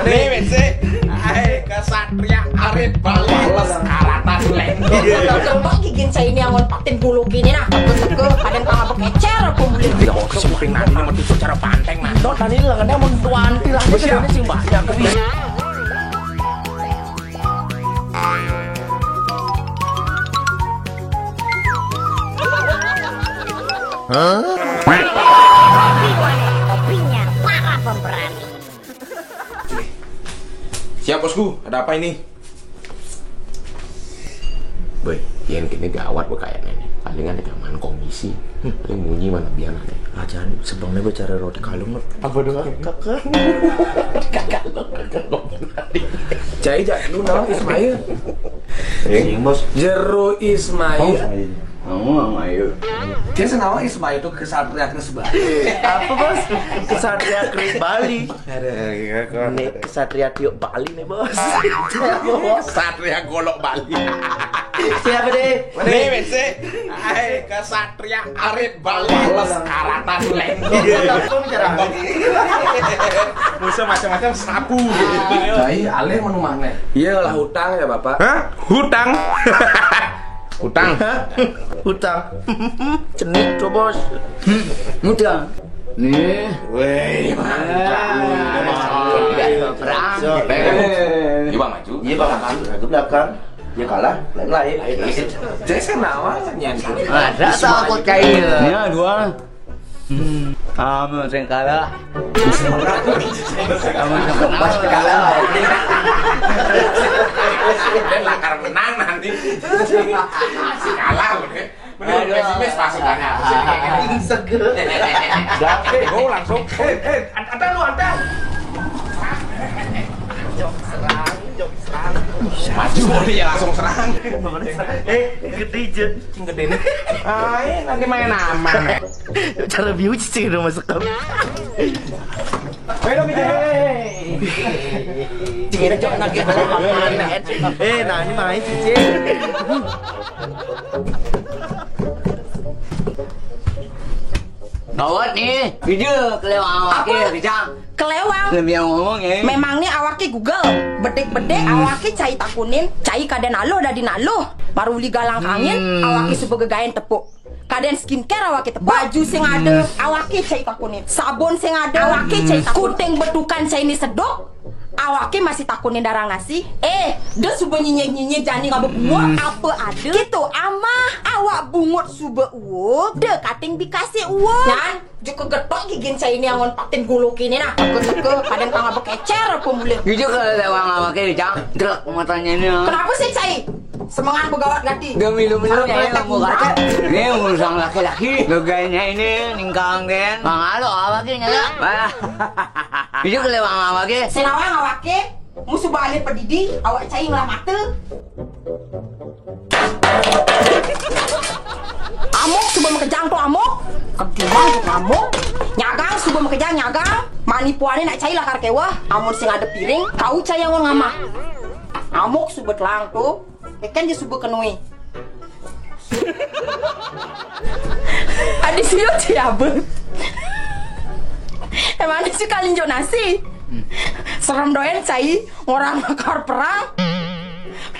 Nih sih. Kesatria Arif Bali les karatan lenggo. Coba gigin saya ini yang ngonpatin bulu gini nah. Teke kadang tangga bekecer pembeli. Ya kok sempring nani mau tusuk cara banteng nah. Dot tadi lengannya mau tuanti lah. Ini sing banyak kuwi. Kopinya para pemberani. Siap bosku, ada apa ini? Boy, yang kini gawat kayaknya nih. Palingan ada keamanan komisi. Paling bunyi mana biar nih. Ajan sebelumnya bicara roti kalung. Apa doang? Kakak. Cai lu nama Ismail. Sing bos. Jero Ismail. Ayo. Dia senama Ismail itu kesatria Bali. Apa bos? Kesatria Kris Bali. Ada Nih kesatria Tiok Bali nih bos. Kesatria Golok Bali. Siapa deh? Nih sih. Kesatria Arif Bali les karatan lenggo. Kau bicara Musuh macam-macam sapu gitu. Cai alih mau mana? Iya lah hutang ya bapak. Hah? Hutang? Hutang? Hutang. Cenik tuh bos. Mudah. Nih. Wih, Perang. Coba maju. Iya belakang. Ke belakang. Ya kalah. Lain. Jadi senawanya itu. Ada takut kayak ya dua. Kamu sing kalah. Kamu sing pas kalah. Dan lakar menang nanti. Si kalah udah. Menurut pesimis pasukannya. Seger. Oke, go langsung. Ada lu ada. Maju dia langsung serang. Gede jet. Gede nih. Nanti main aman. Cara view cicing udah masuk kam. Ayo dong kita. Cicing cok nak kita. Nah ini main cicing. Gawat nih. Video kelewat awake Rijang. Kelewang. Lebih ngomong ya. Memangnya awaki Google, bedek-bedek awaki cai takunin, cai kaden alo dadi nalo, maruli galang angin, awaki sebagai gayen tepuk. Kaden skincare awaki tepuk. Baju sing ada, awaki cai takunin. Sabun sing ada, awaki cai takunin. Kuting betukan cai ini sedok, awaki masih takunin darang nasi. Dia subuh nyinyek-nyinyek jani ngabuk buat apa ada? Gitu, amah awak bungut subuh uop, dia kating dikasih uop. Yan, juga getok gigin saya ini yang ngonpatin guluk ini nah. Teke kadang tangga bekecer pembeli. Video kelewat awake Rijang. Drek matanya ini. Kenapa sih cai? Semangat begawat ganti. Gak milu-milu ya kamu kaca. Ini urusan laki-laki. Gaganya ini ningkang den. Mangalo awake nyala. Video kelewat awake. Senawa yang awake, musuh balik pedidi, awak cai ngelah mata. Amok subuh mekejang tuh amok. Kediman tuh amok. Nyagang subuh mekejang nyagang. Manipuannya nak cai lah karkewa. Amun sing ada piring, kau cai yang ngamah. Amok subuh telang tuh. Ikan dia subuh kenui. Adi siyo ciabe. Emang ada sih kalian jauh nasi. Serem doyan cai orang makar perang.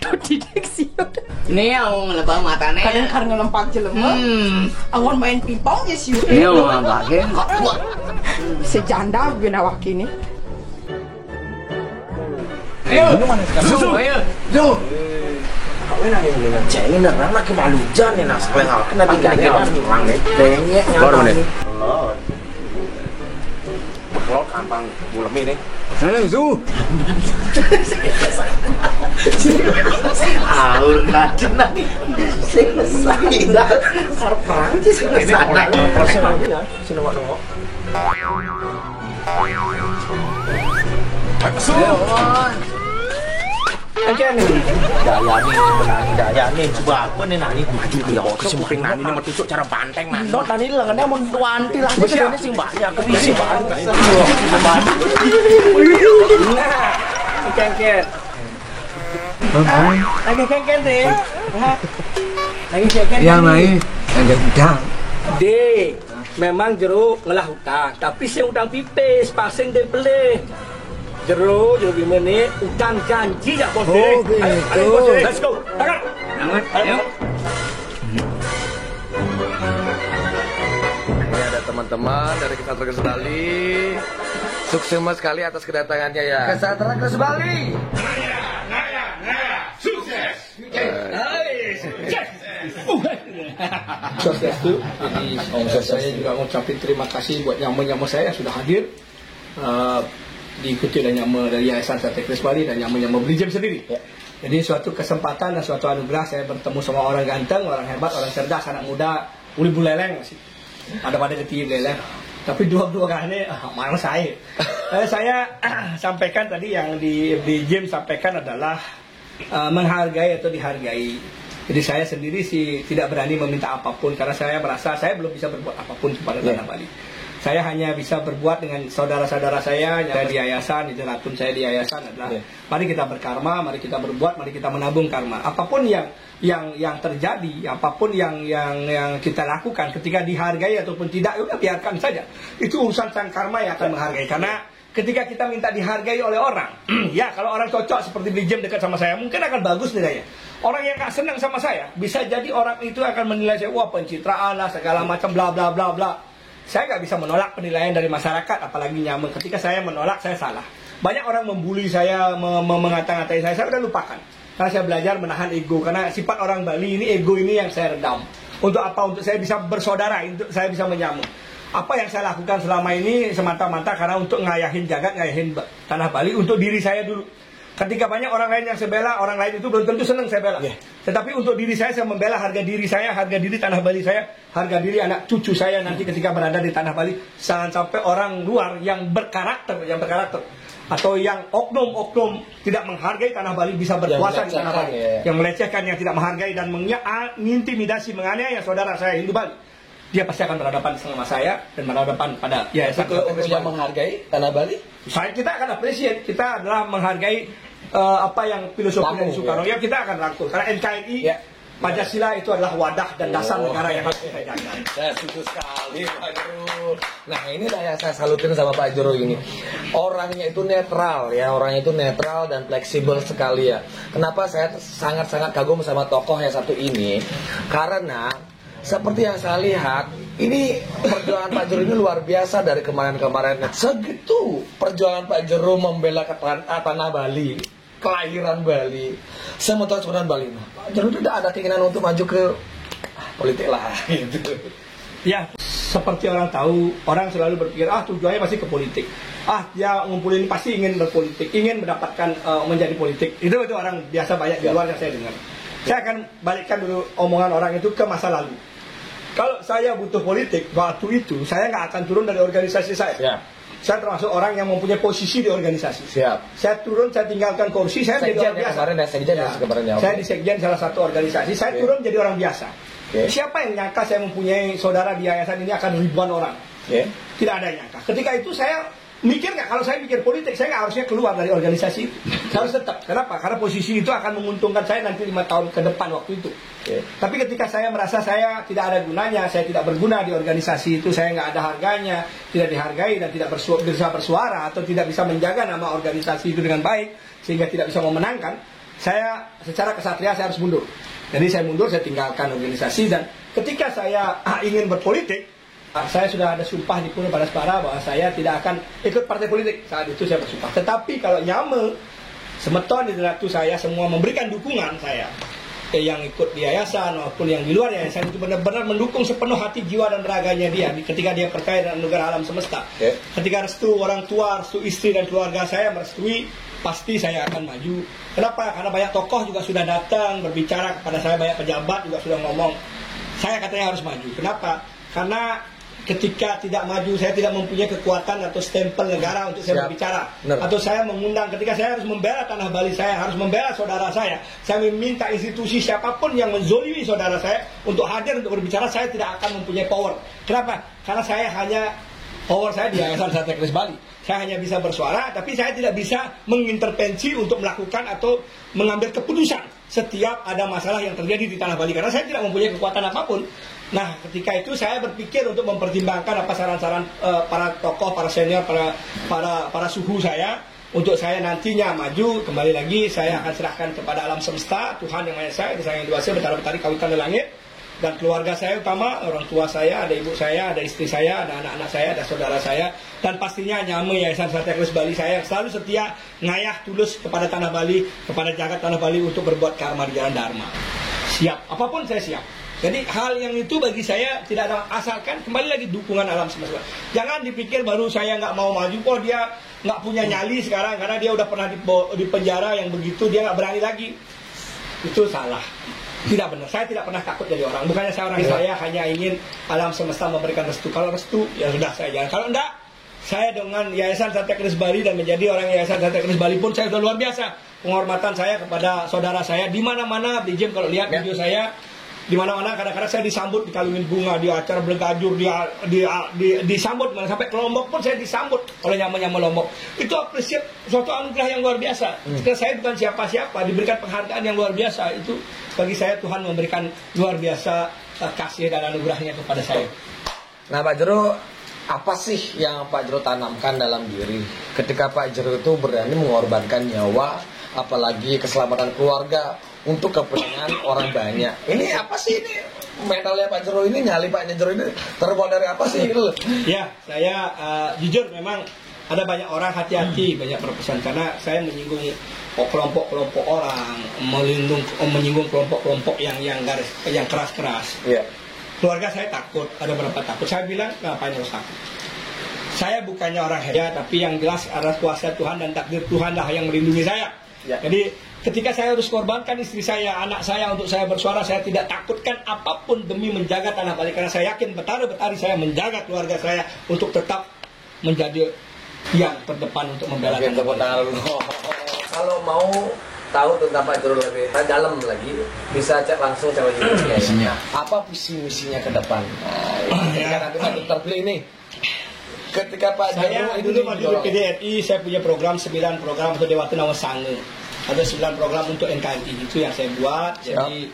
Aduh didik siyo. Ini yang mau ngelepah matanya. Kadang karena ngelempak jelema. Awan main pingpong ya siyo. Ini yang mau ngapain? Sejanda bina waki ini. Ayo. Kau nanya dengan cengin dan anak malu jangan nak sekolah hal kena tiga orang nih. Dengnya nyala. Kalau kampang bulan ini. Zu. Aur najen nanti. Selesai dah. Perang sih selesai. Proses lagi ya. Sini nongok. Aja nih. Daya nih. Coba apa nih nani maju dia. Sempring nani ini mau tusuk cara banteng nah. Dot tadi lengannya mau tuanti lah. Ini sing banyak kuwi banyak. Kengken. Lagi kengken deh. Lagi kengken. Yang lain ada udang. Dek, memang jeruk ngelah hutang, tapi sing utang pipis, pasing dia beli. Jero gimana nih? Utang janji ya bos. Oh, gitu. Ayo, bos. Let's go. Tangan. Ayo. Ini ada teman-teman dari Kesatria Kres Bali. Sukses sekali atas kedatangannya ya. Kesatria Kres Bali. Sukses. Swastiastu. Jadi saya juga mengucapkan terima kasih buat nyama-nyama saya yang sudah hadir. Diikuti oleh nyama dari Yayasan Kesatria Kres Bali dan nyama-nyama Beli Jam sendiri. Jadi suatu kesempatan dan suatu anugerah saya bertemu sama orang ganteng, orang hebat, orang cerdas, anak muda, uli buleleng masih. Ada pada ketii buleleng. Tapi dua-dua kali mana saya. Saya sampaikan tadi yang di Jim sampaikan adalah menghargai atau dihargai. Jadi saya sendiri sih tidak berani meminta apapun karena saya merasa saya belum bisa berbuat apapun kepada Tanah Bali. Saya hanya bisa berbuat dengan saudara-saudara saya yang di yayasan, itu ratun saya di yayasan adalah mari kita berkarma, mari kita berbuat, mari kita menabung karma. Apapun yang terjadi, apapun yang kita lakukan ketika dihargai ataupun tidak, udah biarkan saja. Itu urusan sang karma yang akan menghargai. Karena ketika kita minta dihargai oleh orang, ya kalau orang cocok seperti Beli Jam dekat sama saya, mungkin akan bagus nilainya. Orang yang gak senang sama saya, bisa jadi orang itu akan menilai saya, wah pencitraan lah, segala macam bla bla bla bla. Saya nggak bisa menolak penilaian dari masyarakat, apalagi nyamuk. Ketika saya menolak, saya salah. Banyak orang membuli saya, mengata-ngatai saya udah lupakan. Karena saya belajar menahan ego. Karena sifat orang Bali ini, ego ini yang saya redam. Untuk apa? Untuk saya bisa bersaudara, untuk saya bisa menyambung. Apa yang saya lakukan selama ini semata-mata karena untuk ngayahin jagat, ngayahin Tanah Bali, untuk diri saya dulu. Ketika banyak orang lain yang saya bela, orang lain itu belum tentu senang saya bela. Tetapi untuk diri saya membela harga diri saya, harga diri Tanah Bali saya, harga diri anak cucu saya nanti ketika berada di Tanah Bali. Jangan sampai orang luar yang berkarakter atau yang oknum-oknum tidak menghargai Tanah Bali bisa berkuasa di Tanah Bali. Yang melecehkan, yang tidak menghargai dan mengintimidasi, menganiaya saudara saya Hindu Bali. Dia pasti akan berhadapan sama saya dan berhadapan pada yayasan. Untuk yang menghargai Tanah Bali, kita akan appreciate, kita adalah menghargai apa yang filosofi dari Soekarno ya kita akan rangkul karena NKRI Pancasila itu adalah wadah dan dasar negara yang harus kita jaga. Saya setuju sekali Pak Jero. Nah ini yang saya salutin sama Pak Jero ini. Orangnya itu netral ya, orangnya itu netral dan fleksibel sekali ya. Kenapa saya sangat-sangat kagum sama tokoh yang satu ini? Karena seperti yang saya lihat, ini perjuangan Pak Jero ini luar biasa dari kemarin-kemarin. Segitu perjuangan Pak Jero membela Tanah Bali, kelahiran Bali, semutan Bali. Nah, Pak Jero tidak ada keinginan untuk maju ke politik lah, gitu. Ya, seperti orang tahu, orang selalu berpikir, tujuannya pasti ke politik. Dia ngumpulin pasti ingin berpolitik, ingin mendapatkan menjadi politik. Itu orang biasa banyak di luar yang saya dengar. Saya akan balikkan dulu omongan orang itu ke masa lalu. Kalau saya butuh politik, waktu itu saya nggak akan turun dari organisasi saya. Saya termasuk orang yang mempunyai posisi di organisasi. Saya turun, saya tinggalkan kursi, saya menjadi orang biasa. Saya di sekjen salah satu organisasi, saya turun menjadi orang biasa. Siapa yang nyangka saya mempunyai saudara di yayasan ini akan ribuan orang? Tidak ada yang nyangka. Ketika itu saya mikir nggak, kalau saya mikir politik, saya nggak harusnya keluar dari organisasi itu. Saya harus tetap. Kenapa? Karena posisi itu akan menguntungkan saya nanti 5 tahun ke depan waktu itu. Tapi ketika saya merasa saya tidak ada gunanya, saya tidak berguna di organisasi itu, saya nggak ada harganya, tidak dihargai dan tidak bisa bersuara atau tidak bisa menjaga nama organisasi itu dengan baik sehingga tidak bisa memenangkan, saya secara kesatria saya harus mundur. Jadi saya mundur, saya tinggalkan organisasi dan ketika saya ingin berpolitik, saya sudah ada sumpah di Pulau Balaspara bahwa saya tidak akan ikut partai politik. Saat itu saya bersumpah. Tetapi kalau Nyame, Semeton di waktu saya semua memberikan dukungan saya, yang ikut di yayasan maupun yang di luar yayasan itu benar-benar mendukung sepenuh hati, jiwa dan raganya dia ketika dia percaya dengan negara alam semesta. Ketika restu orang tua, restu istri dan keluarga saya merestui, pasti saya akan maju. Kenapa? Karena banyak tokoh juga sudah datang berbicara kepada saya, banyak pejabat juga sudah ngomong. Saya katanya harus maju. Kenapa? Karena ketika tidak maju, saya tidak mempunyai kekuatan atau stempel negara untuk saya berbicara. Atau saya mengundang, ketika saya harus membela Tanah Bali, saya harus membela saudara saya meminta institusi siapapun yang menzolimi saudara saya untuk hadir untuk berbicara, saya tidak akan mempunyai power. Kenapa? Karena saya hanya, power saya di Yayasan Kesatria Kres Bali. Saya hanya bisa bersuara, tapi saya tidak bisa mengintervensi untuk melakukan atau mengambil keputusan setiap ada masalah yang terjadi di Tanah Bali. Karena saya tidak mempunyai kekuatan apapun. Nah, ketika itu saya berpikir untuk mempertimbangkan apa saran-saran para tokoh, para senior, para suhu saya. untuk saya nantinya maju, kembali lagi saya akan serahkan kepada alam semesta, Tuhan yang Maha Esa, yang Sang Hyang Widi Wasa, Betara Betari Kawitan di langit, dan keluarga saya utama, orang tua saya, ada ibu saya, ada istri saya, ada anak-anak saya, ada saudara saya, dan pastinya Nyame Yayasan Satya Keris Bali saya yang selalu setia, ngayah tulus kepada tanah Bali, kepada jagat tanah Bali untuk berbuat karma di jalan dharma. Siap, apapun saya siap. Jadi hal yang itu bagi saya tidak ada, asalkan kembali lagi dukungan alam semesta. Jangan dipikir baru saya nggak mau maju, kok dia nggak punya nyali sekarang karena dia udah pernah di penjara yang begitu, dia nggak berani lagi. Itu salah, tidak benar. Saya tidak pernah takut jadi orang. Bukannya saya orang, saya hanya ingin alam semesta memberikan restu. Kalau restu ya sudah saya jalan. Kalau enggak, saya dengan Yayasan Satya Keris Bali dan menjadi orang Yayasan Satya Keris Bali pun saya sudah luar biasa. Penghormatan saya kepada saudara saya di mana-mana, di Jim kalau lihat video saya. Di mana-mana kadang-kadang saya disambut, dikalungin bunga, di acara bergajur, disambut, sampai ke Lombok pun saya disambut oleh nyama-nyama Lombok. Itu apresiat suatu anugerah yang luar biasa. Karena saya bukan siapa-siapa, diberikan penghargaan yang luar biasa. Itu bagi saya Tuhan memberikan luar biasa kasih dan anugerahnya kepada saya. Nah Pak Jero, apa sih yang Pak Jero tanamkan dalam diri ketika Pak Jero itu berani mengorbankan nyawa, apalagi keselamatan keluarga untuk kepentingan orang banyak? Ini apa sih ini? Mentalnya Pak Jero ini, nyali Pak Jero ini terbuat dari apa sih? Ya, saya jujur memang ada banyak orang hati-hati, banyak berpesan karena saya menyinggung kelompok-kelompok orang, menyinggung kelompok-kelompok yang keras-keras. Iya. Keluarga saya takut, ada berapa takut. Saya bilang, ngapain harus takut? Saya bukannya orang hebat, tapi yang jelas ada kuasa Tuhan dan takdir Tuhan lah yang melindungi saya. Ya. Jadi ketika saya harus korbankan istri saya, anak saya untuk saya bersuara, saya tidak takutkan apapun demi menjaga tanah Bali. Karena saya yakin betari saya menjaga keluarga saya untuk tetap menjadi yang terdepan untuk membela tanah Bali. Kalau mau tahu tentang Pak Jero lebih dalam lagi, bisa cek langsung sama misinya. Apa visi misinya ke depan? Ketika nanti Pak Jero terpilih ini, ketika Pak Jero saya dulu maju di PDRI, saya punya program 9 program untuk Dewata Nawa Sange. Ada 9 program untuk NKRI, itu yang saya buat. Jadi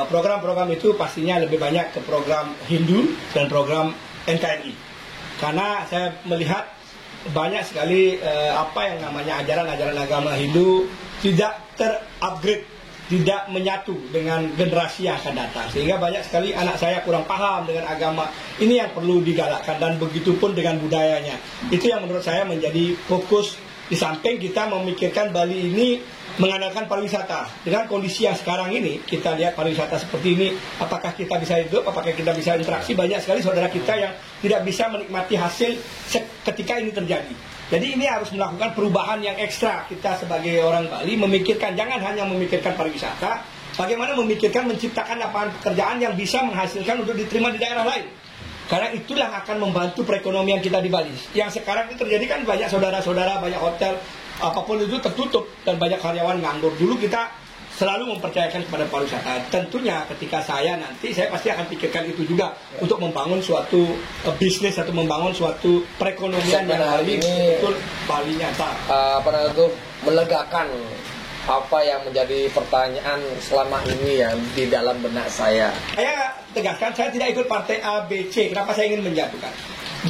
program-program itu pastinya lebih banyak ke program Hindu dan program NKRI. Karena saya melihat banyak sekali apa yang namanya ajaran-ajaran agama Hindu tidak terupgrade, tidak menyatu dengan generasi yang akan datang. Sehingga banyak sekali anak saya kurang paham dengan agama. Ini yang perlu digalakkan dan begitu pun dengan budayanya. Itu yang menurut saya menjadi fokus. Di samping kita memikirkan Bali ini mengandalkan pariwisata. Dengan kondisi yang sekarang ini, kita lihat pariwisata seperti ini, apakah kita bisa hidup, apakah kita bisa interaksi. Banyak sekali saudara kita yang tidak bisa menikmati hasil ketika ini terjadi. Jadi ini harus melakukan perubahan yang ekstra. Kita sebagai orang Bali memikirkan, jangan hanya memikirkan pariwisata, bagaimana memikirkan menciptakan lapangan pekerjaan yang bisa menghasilkan untuk diterima di daerah lain. Karena itulah akan membantu perekonomian kita di Bali. Yang sekarang ini terjadi kan banyak saudara-saudara, banyak hotel, apapun itu tertutup dan banyak karyawan nganggur. Dulu kita selalu mempercayakan kepada pariwisata. Tentunya ketika saya nanti, saya pasti akan pikirkan itu juga untuk membangun suatu bisnis atau membangun suatu perekonomian yang Bali betul Bali nyata. Melegakan apa yang menjadi pertanyaan selama ini yang di dalam benak saya. Saya tegaskan, saya tidak ikut partai A, B, C. Kenapa saya ingin menjatuhkan?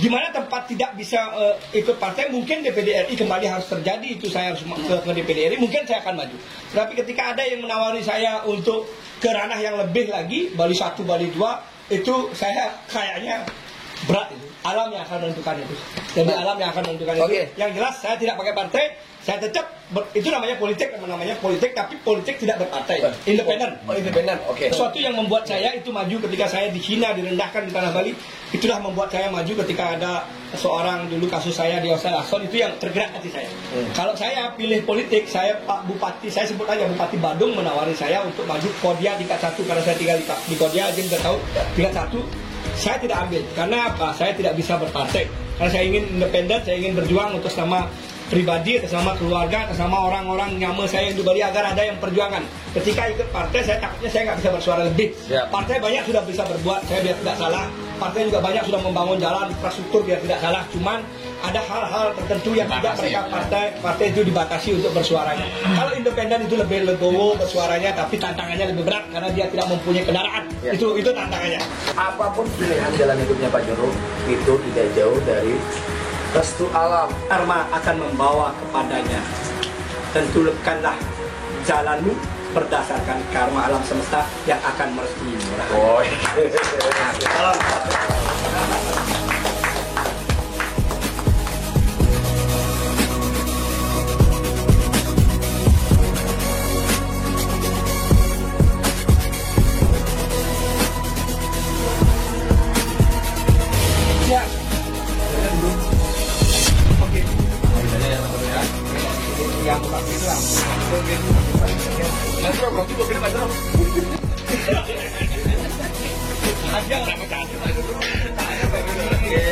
Gimana tempat tidak bisa ikut partai, mungkin DPD RI kembali harus terjadi. Itu saya harus ke DPD RI, mungkin saya akan maju. Tapi ketika ada yang menawari saya untuk ke ranah yang lebih lagi, Bali 1, Bali 2, itu saya kayaknya berat itu. Alam yang akan menentukan itu. Jadi alam yang akan menentukan itu. Yang jelas saya tidak pakai partai. Saya tetap itu namanya politik, tapi politik tidak berpartai, independen. Independen, oke. Sesuatu yang membuat saya itu maju ketika saya dihina, direndahkan di tanah Bali, itulah membuat saya maju ketika ada seorang dulu kasus saya di Australia, itu yang tergerak hati saya. Kalau saya pilih politik, saya Pak Bupati, saya sebut aja Bupati Badung menawari saya untuk maju Kodia tingkat 1 karena saya tinggal di Kodia, aja nggak tahu tingkat 1. Saya tidak ambil, karena apa? Saya tidak bisa berpartai. Karena saya ingin independen, saya ingin berjuang untuk sama pribadi, atas nama keluarga, atas nama orang-orang nyama saya yang di Bali agar ada yang perjuangan. Ketika ikut partai, saya takutnya saya nggak bisa bersuara lebih. Partai banyak sudah bisa berbuat, saya biar tidak salah. Partai juga banyak sudah membangun jalan, infrastruktur biar tidak salah. Cuman ada hal-hal tertentu yang tidak mereka partai itu dibatasi untuk bersuaranya. Kalau independen itu lebih legowo bersuaranya, tapi tantangannya lebih berat karena dia tidak mempunyai kendaraan. Itu tantangannya. Apapun pilihan jalan hidupnya Pak Jero, itu tidak jauh dari restu alam, karma akan membawa kepadanya. Tentukanlah jalanmu berdasarkan karma alam semesta yang akan merestuimu. oh Ya. Oke. Yang pertama itu lah. Mas Bro, kopi gue pilih Mas Bro. Aja nggak bercanda. Oke.